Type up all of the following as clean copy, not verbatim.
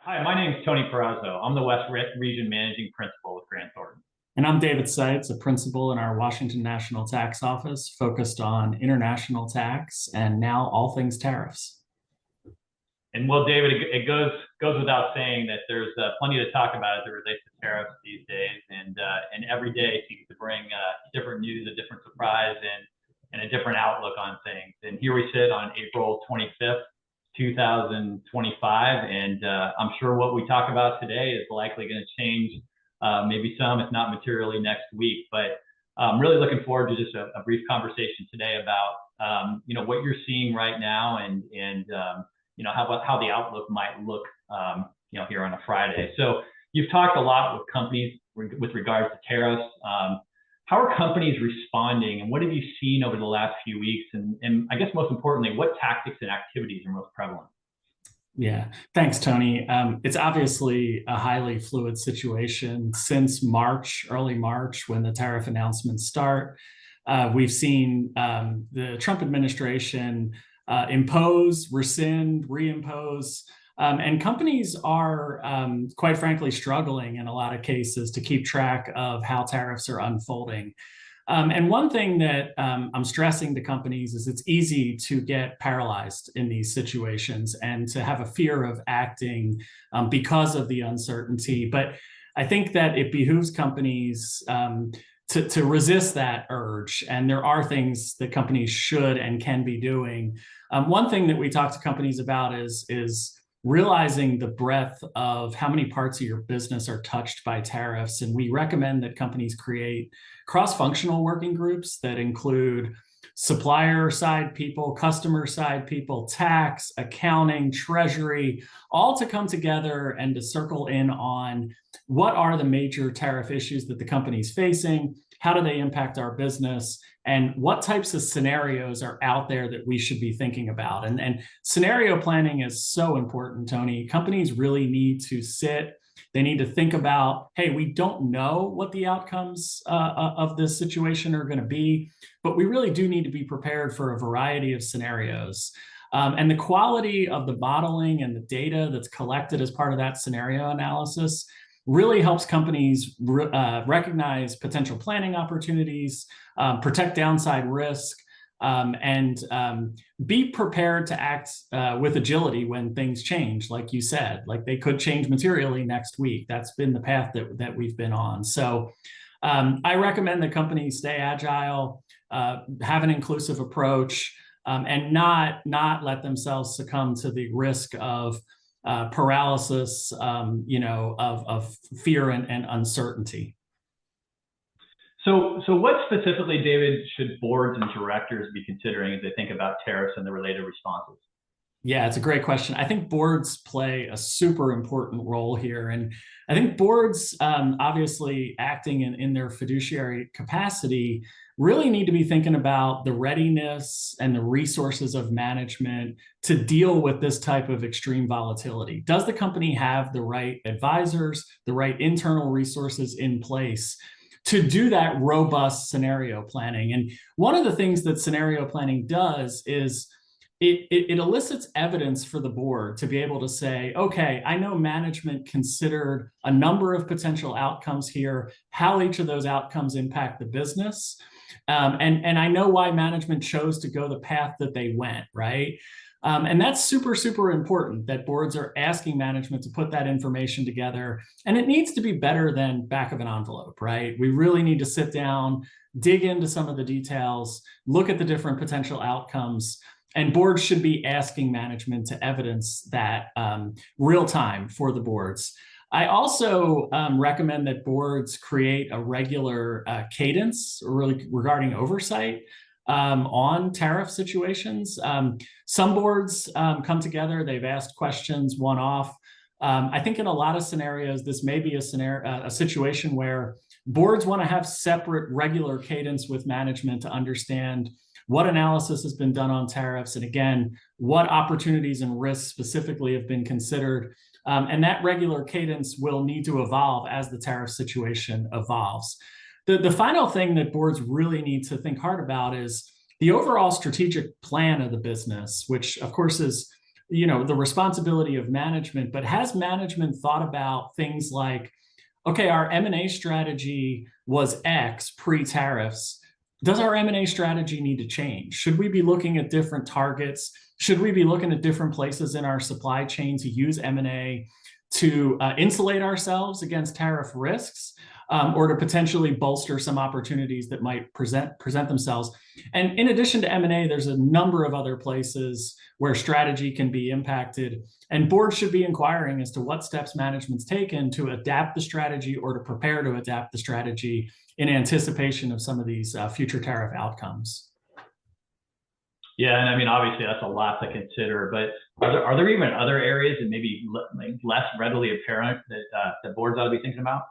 Hi, my name is Tony Perazzo. I'm the West Region Managing Principal with Grant Thornton. And I'm David Seitz, a principal in our Washington National Tax Office, focused on international tax and now all things tariffs. And well, David, it goes without saying that there's plenty to talk about as it relates to tariffs these days, and every day seems to bring different news, a different surprise, and a different outlook on things. And here we sit on April 25th, 2025, and I'm sure what we talk about today is likely going to change, maybe some, if not materially, next week. But I'm really looking forward to just a brief conversation today about what you're seeing right now, and how the outlook might look here on a Friday. So you've talked a lot with companies with regards to tariffs. How are companies responding, and what have you seen over the last few weeks? And I guess most importantly, what tactics and activities are most prevalent? Yeah, thanks, Tony. It's obviously a highly fluid situation since March, early March, when the tariff announcements start. We've seen the Trump administration impose, rescind, reimpose. And companies are, quite frankly, struggling in a lot of cases to keep track of how tariffs are unfolding. And one thing that I'm stressing to companies is it's easy to get paralyzed in these situations and to have a fear of acting because of the uncertainty. But I think that it behooves companies to resist that urge. And there are things that companies should and can be doing. One thing that we talk to companies about is realizing the breadth of how many parts of your business are touched by tariffs. And we recommend that companies create cross-functional working groups that include supplier side people, customer side people, tax, accounting, treasury, all to come together and to circle in on what are the major tariff issues that the company's facing, how do they impact our business, and what types of scenarios are out there that we should be thinking about. And scenario planning is so important, Tony. Companies really need to sit. They need to think about, hey, we don't know what the outcomes of this situation are going to be, but we really do need to be prepared for a variety of scenarios. And the quality of the modeling and the data that's collected as part of that scenario analysis really helps companies recognize potential planning opportunities, protect downside risk, and be prepared to act with agility when things change, like you said. Like, they could change materially next week. That's been the path that we've been on. So I recommend that companies stay agile, have an inclusive approach, and not let themselves succumb to the risk of paralysis, of fear and uncertainty. So what specifically, David, should boards and directors be considering as they think about tariffs and the related responses? Yeah, it's a great question. I think boards play a super important role here. And I think boards, obviously acting in their fiduciary capacity, really need to be thinking about the readiness and the resources of management to deal with this type of extreme volatility. Does the company have the right advisors, the right internal resources in place to do that robust scenario planning? And one of the things that scenario planning does is it elicits evidence for the board to be able to say, okay, I know management considered a number of potential outcomes here, how each of those outcomes impact the business. And I know why management chose to go the path that they went, right? And that's super, super important that boards are asking management to put that information together. And it needs to be better than back of an envelope, right? We really need to sit down, dig into some of the details, look at the different potential outcomes. And boards should be asking management to evidence that real time for the boards. I also recommend that boards create a regular cadence really regarding oversight on tariff situations. Some boards come together, they've asked questions one-off. I think in a lot of scenarios, this may be a situation where boards want to have separate regular cadence with management to understand what analysis has been done on tariffs, and again, what opportunities and risks specifically have been considered. And that regular cadence will need to evolve as the tariff situation evolves. The final thing that boards really need to think hard about is the overall strategic plan of the business, which of course is the responsibility of management, but has management thought about things like, okay, our M&A strategy was X pre-tariffs. Does our M&A strategy need to change? Should we be looking at different targets? Should we be looking at different places in our supply chain to use M&A to insulate ourselves against tariff risks, or to potentially bolster some opportunities that might present themselves? And in addition to M&A, there's a number of other places where strategy can be impacted. And boards should be inquiring as to what steps management's taken to adapt the strategy or to prepare to adapt the strategy in anticipation of some of these future tariff outcomes. Yeah, and I mean, obviously that's a lot to consider, but are there even other areas that maybe less readily apparent that boards ought to be thinking about?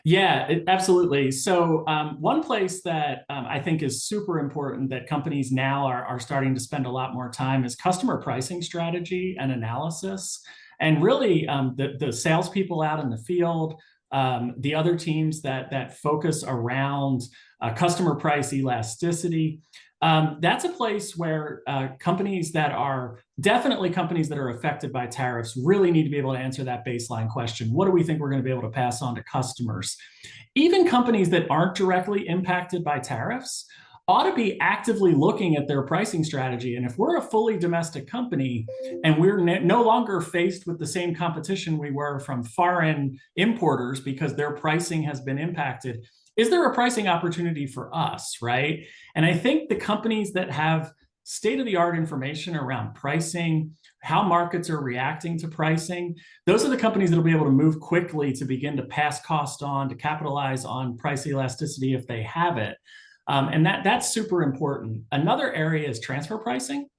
Yeah, absolutely. So one place that I think is super important that companies now are starting to spend a lot more time is customer pricing strategy and analysis. And really the salespeople out in the field, the other teams that focus around customer price elasticity, that's a place where companies that are affected by tariffs really need to be able to answer that baseline question. What do we think we're going to be able to pass on to customers? Even companies that aren't directly impacted by tariffs ought to be actively looking at their pricing strategy. And if we're a fully domestic company and we're no longer faced with the same competition we were from foreign importers because their pricing has been impacted, is there a pricing opportunity for us, right? And I think the companies that have state-of-the-art information around pricing, how markets are reacting to pricing, those are the companies that will be able to move quickly to begin to pass cost on, to capitalize on price elasticity if they have it. And that's super important. Another area is transfer pricing.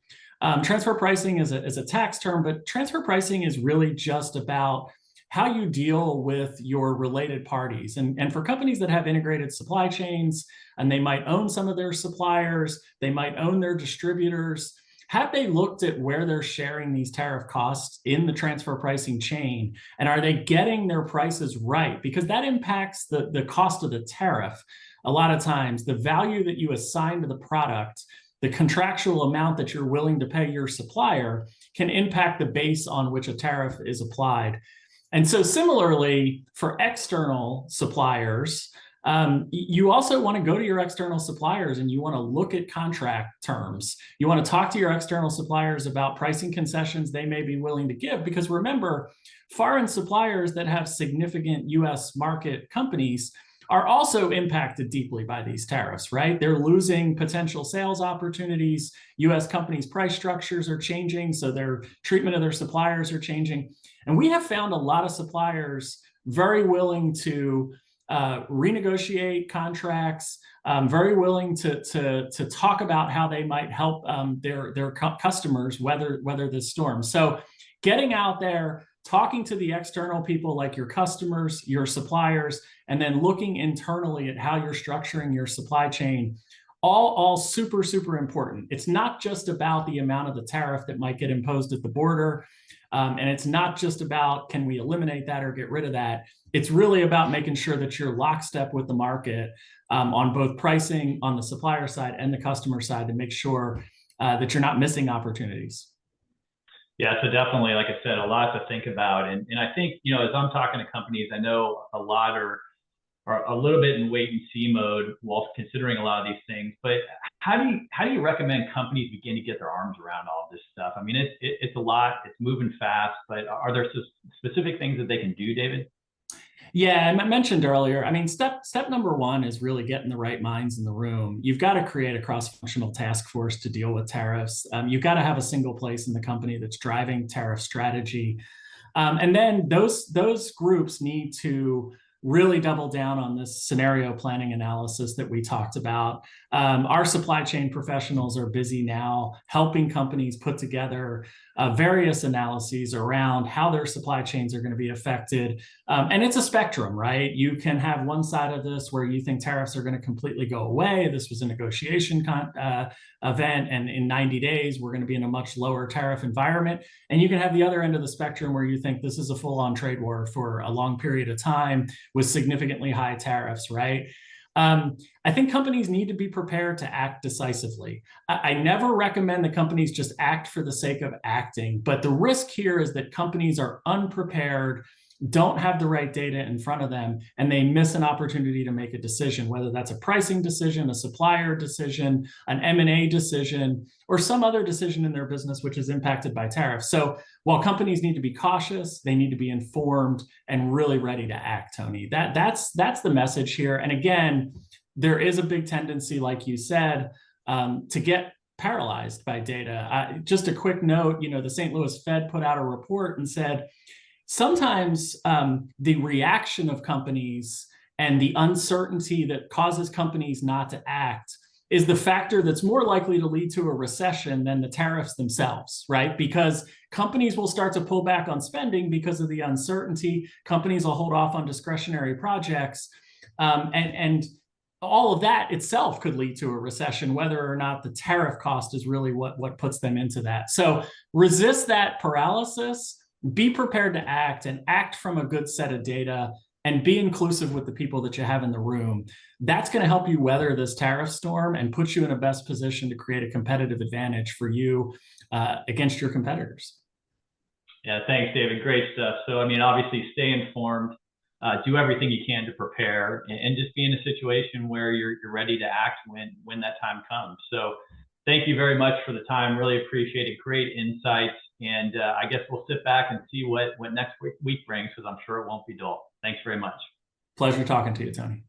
Transfer pricing is a tax term, but transfer pricing is really just about how you deal with your related parties. And for companies that have integrated supply chains, and they might own some of their suppliers, they might own their distributors, have they looked at where they're sharing these tariff costs in the transfer pricing chain? And are they getting their prices right? Because that impacts the cost of the tariff. A lot of times, the value that you assign to the product, the contractual amount that you're willing to pay your supplier, can impact the base on which a tariff is applied. And so similarly, for external suppliers, you also want to go to your external suppliers and you want to look at contract terms. You want to talk to your external suppliers about pricing concessions they may be willing to give, because remember, foreign suppliers that have significant US market companies are also impacted deeply by these tariffs, right? They're losing potential sales opportunities. US companies' price structures are changing, so their treatment of their suppliers are changing. And we have found a lot of suppliers very willing to renegotiate contracts, very willing to talk about how they might help their customers weather this storm. So getting out there, talking to the external people like your customers, your suppliers, and then looking internally at how you're structuring your supply chain, all super, super important. It's not just about the amount of the tariff that might get imposed at the border. And it's not just about, can we eliminate that or get rid of that? It's really about making sure that you're lockstep with the market on both pricing on the supplier side and the customer side to make sure that you're not missing opportunities. Yeah, so definitely, like I said, a lot to think about. And I think, as I'm talking to companies, I know a lot are a little bit in wait and see mode while considering a lot of these things. But how do you recommend companies begin to get their arms around all this stuff? I mean, it's a lot, it's moving fast, but are there specific things that they can do, David? Yeah, I mentioned earlier, I mean, step number one is really getting the right minds in the room. You've got to create a cross-functional task force to deal with tariffs. You've got to have a single place in the company that's driving tariff strategy. And then those groups need to really double down on this scenario planning analysis that we talked about. Our supply chain professionals are busy now helping companies put together various analyses around how their supply chains are going to be affected. And it's a spectrum, right? You can have one side of this where you think tariffs are going to completely go away. This was a negotiation event, and in 90 days, we're going to be in a much lower tariff environment. And you can have the other end of the spectrum where you think this is a full-on trade war for a long period of time with significantly high tariffs, right? I think companies need to be prepared to act decisively. I never recommend that companies just act for the sake of acting, but the risk here is that companies are unprepared, don't have the right data in front of them, and they miss an opportunity to make a decision, whether that's a pricing decision, a supplier decision, an M&A decision, or some other decision in their business which is impacted by tariffs. So while companies need to be cautious, they need to be informed and really ready to act, Tony. That's the message here. And again, there is a big tendency, like you said, to get paralyzed by data. Just a quick note, the St. Louis Fed put out a report and said, sometimes the reaction of companies and the uncertainty that causes companies not to act is the factor that's more likely to lead to a recession than the tariffs themselves, right? Because companies will start to pull back on spending because of the uncertainty. Companies will hold off on discretionary projects. And all of that itself could lead to a recession, whether or not the tariff cost is really what puts them into that. So resist that paralysis. Be prepared to act and act from a good set of data and be inclusive with the people that you have in the room. That's going to help you weather this tariff storm and put you in a best position to create a competitive advantage for you against your competitors. Yeah, thanks, David. Great stuff. So, I mean, obviously stay informed, do everything you can to prepare, and just be in a situation where you're ready to act when that time comes. So thank you very much for the time. Really appreciate it. Great insights. And I guess we'll sit back and see what next week brings, because I'm sure it won't be dull. Thanks very much. Pleasure talking to you, Tony.